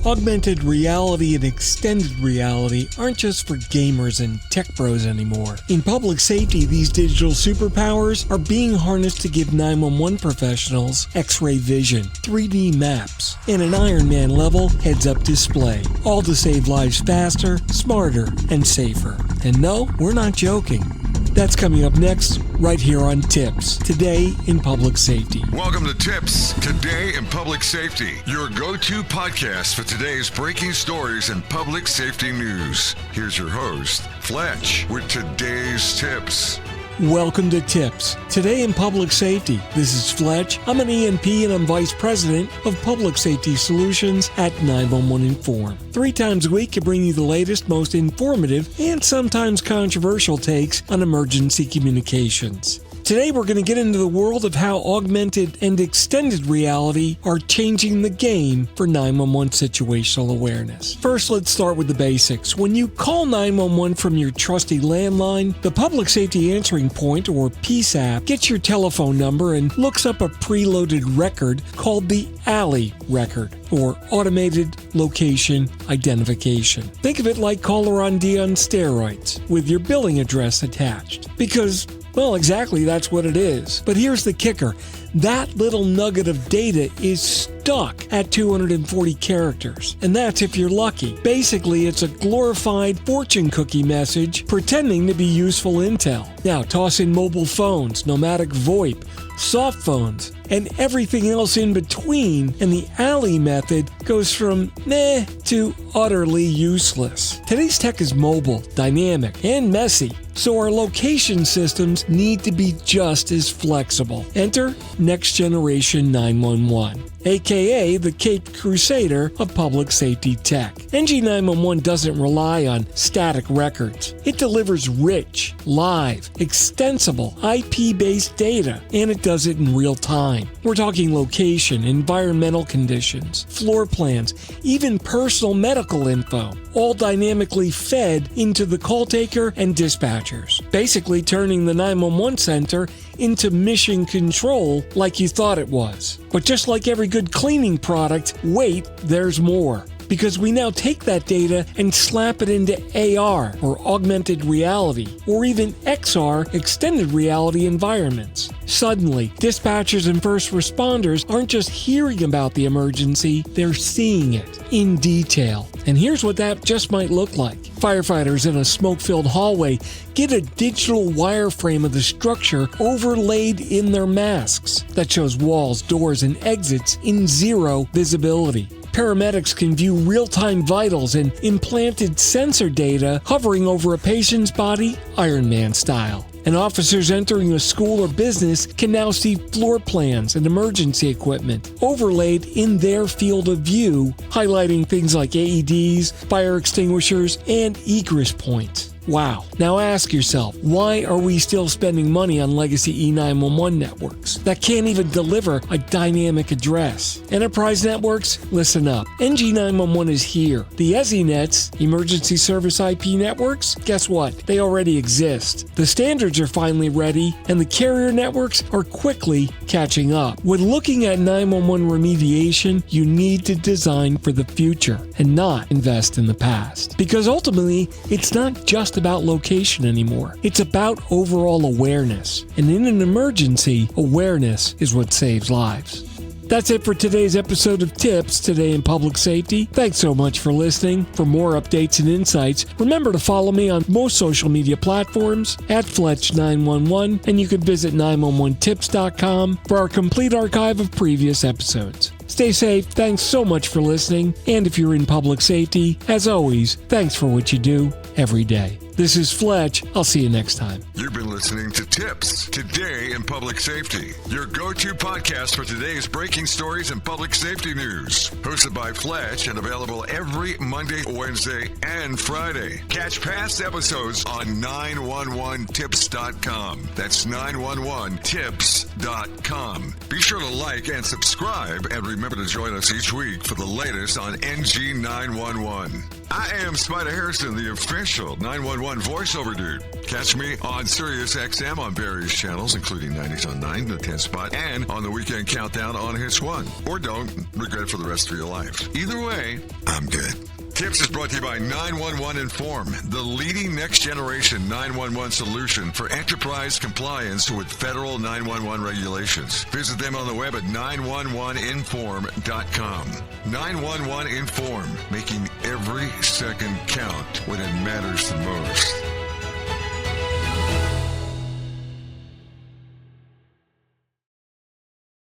Augmented reality and extended reality aren't just for gamers and tech bros anymore. In public safety, these digital superpowers are being harnessed to give 911 professionals X-ray vision, 3D maps, and an Iron Man level heads-up display, all to save lives faster, smarter, and safer. And no, we're not joking. That's coming up next, right here on TiPS, Today in Public Safety. Welcome to TiPS, Today in Public Safety, your go-to podcast for today's breaking stories and public safety news. Here's your host, Fletch, with today's tips. Welcome to TiPS, Today in Public Safety. This is Fletch. I'm an ENP and I'm Vice President of Public Safety Solutions at 911 Inform. 3 times a week to bring you the latest, most informative, and sometimes controversial takes on emergency communications. Today we're going to get into the world of how augmented and extended reality are changing the game for 911 situational awareness. First, let's start with the basics. When you call 911 from your trusty landline, the Public Safety Answering Point, or PSAP, gets your telephone number and looks up a preloaded record called the ALI record, or Automated Location Identification. Think of it like caller ID on steroids, with your billing address attached. Because, well, exactly that's what it is. But here's the kicker. That little nugget of data is stuck at 240 characters. And that's if you're lucky. Basically, it's a glorified fortune cookie message pretending to be useful intel. Now, toss in mobile phones, nomadic VoIP, soft phones, and everything else in between, and the ALI method goes from meh to utterly useless. Today's tech is mobile, dynamic, and messy, so our location systems need to be just as flexible. Enter Next Generation 911, aka the Caped Crusader of public safety tech. NG911 doesn't rely on static records. It delivers rich, live, extensible, IP-based data, and it does it in real time. We're talking location, environmental conditions, floor plans, even personal medical info, all dynamically fed into the call taker and dispatchers, basically turning the 911 center into mission control like you thought it was. But just like every good cleaning product, wait, there's more. Because we now take that data and slap it into AR, or augmented reality, or even XR, extended reality environments. Suddenly, dispatchers and first responders aren't just hearing about the emergency, they're seeing it in detail. And here's what that just might look like. Firefighters in a smoke-filled hallway get a digital wireframe of the structure overlaid in their masks that shows walls, doors, and exits in zero visibility. Paramedics can view real-time vitals and implanted sensor data hovering over a patient's body, Iron Man style. And officers entering a school or business can now see floor plans and emergency equipment overlaid in their field of view, highlighting things like AEDs, fire extinguishers, and egress points. Wow. Now ask yourself, why are we still spending money on legacy E911 networks that can't even deliver a dynamic address? Enterprise networks, listen up. NG911 is here. The EZNets, Emergency Service IP networks, guess what? They already exist. The standards are finally ready, and the carrier networks are quickly catching up. When looking at 911 remediation, you need to design for the future and not invest in the past. Because ultimately, it's not just about location anymore. It's about overall awareness. And in an emergency, awareness is what saves lives. That's it for today's episode of TiPS, Today in Public Safety. Thanks so much for listening. For more updates and insights, remember to follow me on most social media platforms at Fletch911, and you can visit 911tips.com for our complete archive of previous episodes. Stay safe, thanks so much for listening, and if you're in public safety, as always, thanks for what you do every day. This is Fletch. I'll see you next time. You've been listening to TiPS, Today in Public Safety, your go-to podcast for today's breaking stories and public safety news. Hosted by Fletch and available every Monday, Wednesday, and Friday. Catch past episodes on 911tips.com. 911tips.com. That's 911tips.com. Be sure to like and subscribe, and remember to join us each week for the latest on NG911. I am Spider Harrison, the official 911 voiceover dude. Catch me on Sirius XM on various channels, including 90s on 9, the 10 spot, and on the Weekend Countdown on Hits 1. Or don't, regret it for the rest of your life. Either way, I'm good. TiPS is brought to you by 911 Inform, the leading next-generation 911 solution for enterprise compliance with federal 911 regulations. Visit them on the web at 911inform.com. 911 Inform, making every second count when it matters the most.